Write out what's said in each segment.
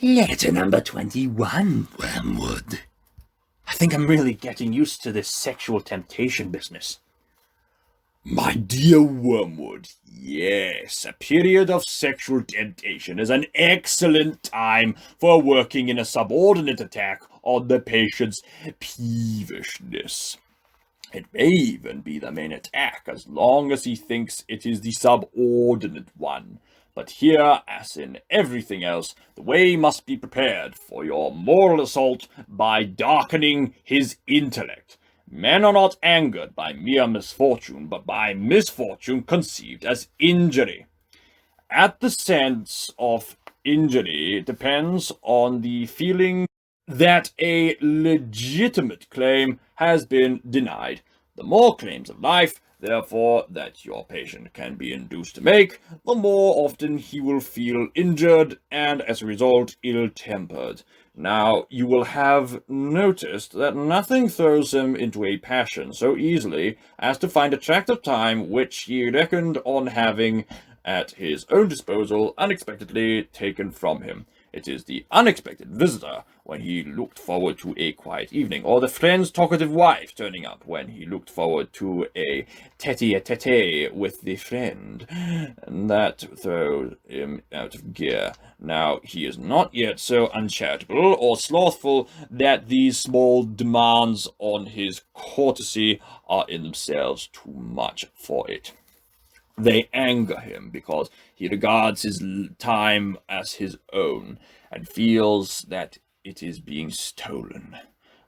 Letter number 21, Wormwood. I think I'm really getting used to this sexual temptation business. My dear Wormwood, yes, a period of sexual temptation is an excellent time for working in a subordinate attack on the patient's peevishness. It may even be the main attack as long as he thinks it is the subordinate one. But here, as in everything else, the way must be prepared for your moral assault by darkening his intellect. Men are not angered by mere misfortune, but by misfortune conceived as injury. At the sense of injury depends on the feeling that a legitimate claim has been denied. The more claims of life, therefore, that your patient can be induced to make, the more often he will feel injured and, as a result, ill-tempered. Now, you will have noticed that nothing throws him into a passion so easily as to find a tract of time which he reckoned on having at his own disposal unexpectedly taken from him. It is the unexpected visitor when he looked forward to a quiet evening, or the friend's talkative wife turning up when he looked forward to a tete-a-tete with the friend, and that throws him out of gear. Now, he is not yet so uncharitable or slothful that these small demands on his courtesy are in themselves too much for it. They anger him because he regards his time as his own and feels that it is being stolen.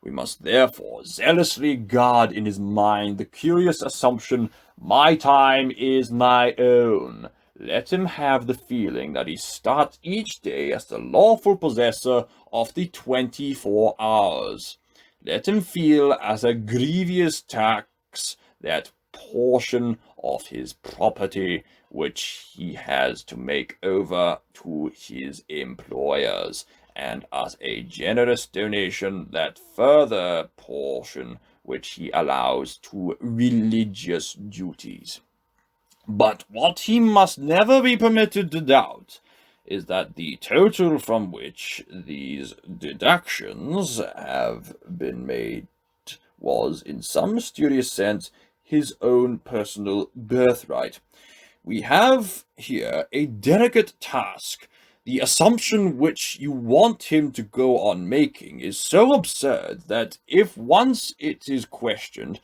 We must therefore zealously guard in his mind the curious assumption, my time is my own. Let him have the feeling that he starts each day as the lawful possessor of the 24 hours. Let him feel as a grievous tax that portion of his property which he has to make over to his employers, and as a generous donation that further portion which he allows to religious duties. But what he must never be permitted to doubt is that the total from which these deductions have been made was, in some mysterious sense, his own personal birthright. We have here a delicate task. The assumption which you want him to go on making is so absurd that if once it is questioned,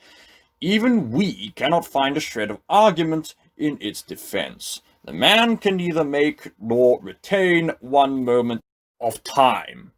even we cannot find a shred of argument in its defense. The man can neither make nor retain one moment of time.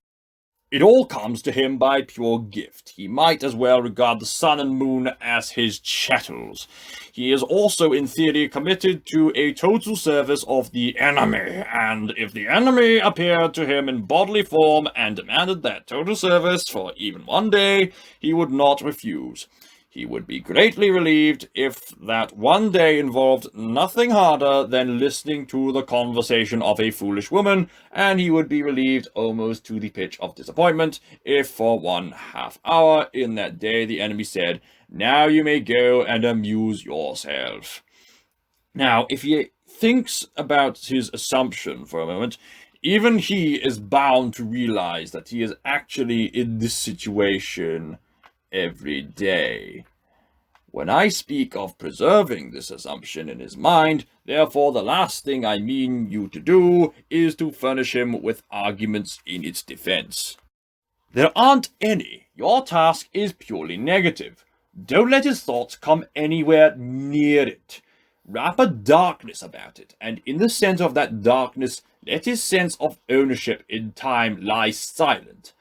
It all comes to him by pure gift. He might as well regard the sun and moon as his chattels. He is also in theory committed to a total service of the enemy, and if the enemy appeared to him in bodily form and demanded that total service for even one day, he would not refuse. He would be greatly relieved if that one day involved nothing harder than listening to the conversation of a foolish woman, and he would be relieved almost to the pitch of disappointment if for 1/2 hour in that day the enemy said, "Now you may go and amuse yourself." Now, if he thinks about his assumption for a moment, even he is bound to realize that he is actually in this situation every day. When I speak of preserving this assumption in his mind, therefore the last thing I mean you to do is to furnish him with arguments in its defense. There aren't any. Your task is purely negative. Don't let his thoughts come anywhere near it. Wrap a darkness about it, and in the center of that darkness, let his sense of ownership in time lie silent,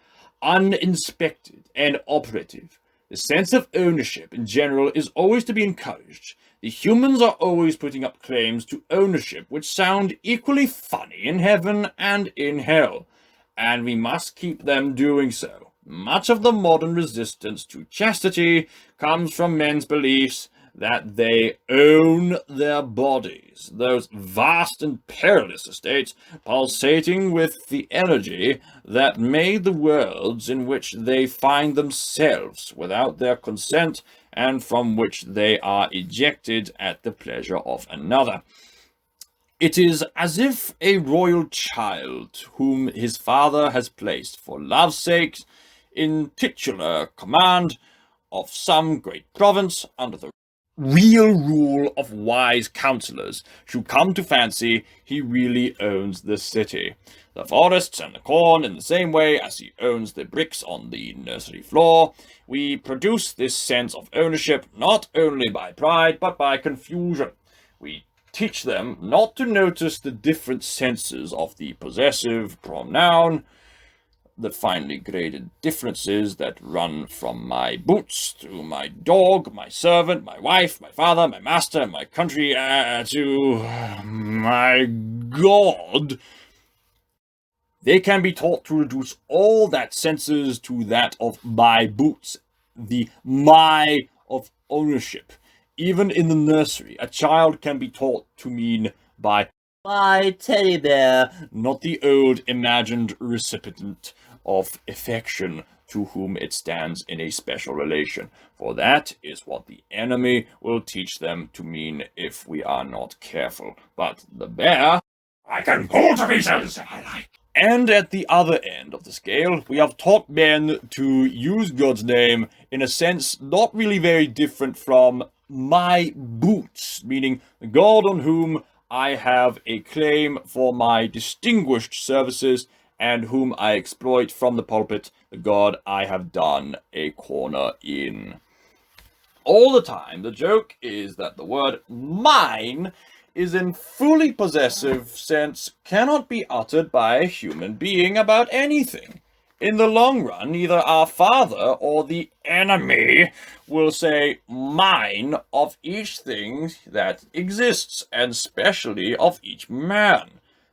uninspected, and operative. The sense of ownership in general is always to be encouraged. The humans are always putting up claims to ownership which sound equally funny in heaven and in hell, and we must keep them doing so. Much of the modern resistance to chastity comes from men's beliefs that they own their bodies, those vast and perilous estates pulsating with the energy that made the worlds in which they find themselves without their consent and from which they are ejected at the pleasure of another. It is as if a royal child, whom his father has placed for love's sake in titular command of some great province under the real rule of wise counselors, should come to fancy he really owns the city, the forests and the corn, in the same way as he owns the bricks on the nursery floor. We produce this sense of ownership not only by pride but by confusion. We teach them not to notice the different senses of the possessive pronoun, the finely graded differences that run from my boots to my dog, my servant, my wife, my father, my master, my country, to my God. They can be taught to reduce all that senses to that of my boots, the my of ownership. Even in the nursery, a child can be taught to mean by my teddy bear, not the old imagined recipient of affection to whom it stands in a special relation, for that is what the enemy will teach them to mean if we are not careful. But the bear I can pull to pieces, I like. And at the other end of the scale, we have taught men to use God's name in a sense not really very different from my boots, meaning the God on whom I have a claim for my distinguished services and whom I exploit from the pulpit, the God I have done a corner in. All the time, the joke is that the word mine is in fully possessive sense cannot be uttered by a human being about anything. In the long run, either our father or the enemy will say mine of each thing that exists, and specially of each man.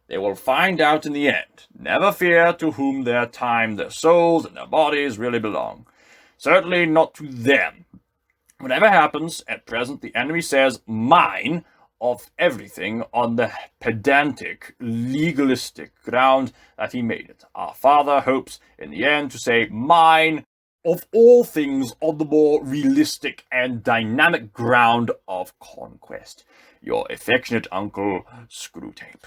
They will find out in the end. Never fear to whom their time, their souls, and their bodies really belong. Certainly not to them. Whatever happens, at present the enemy says mine of everything on the pedantic, legalistic ground that he made it. Our father hopes in the end to say mine of all things on the more realistic and dynamic ground of conquest. Your affectionate uncle, Screwtape.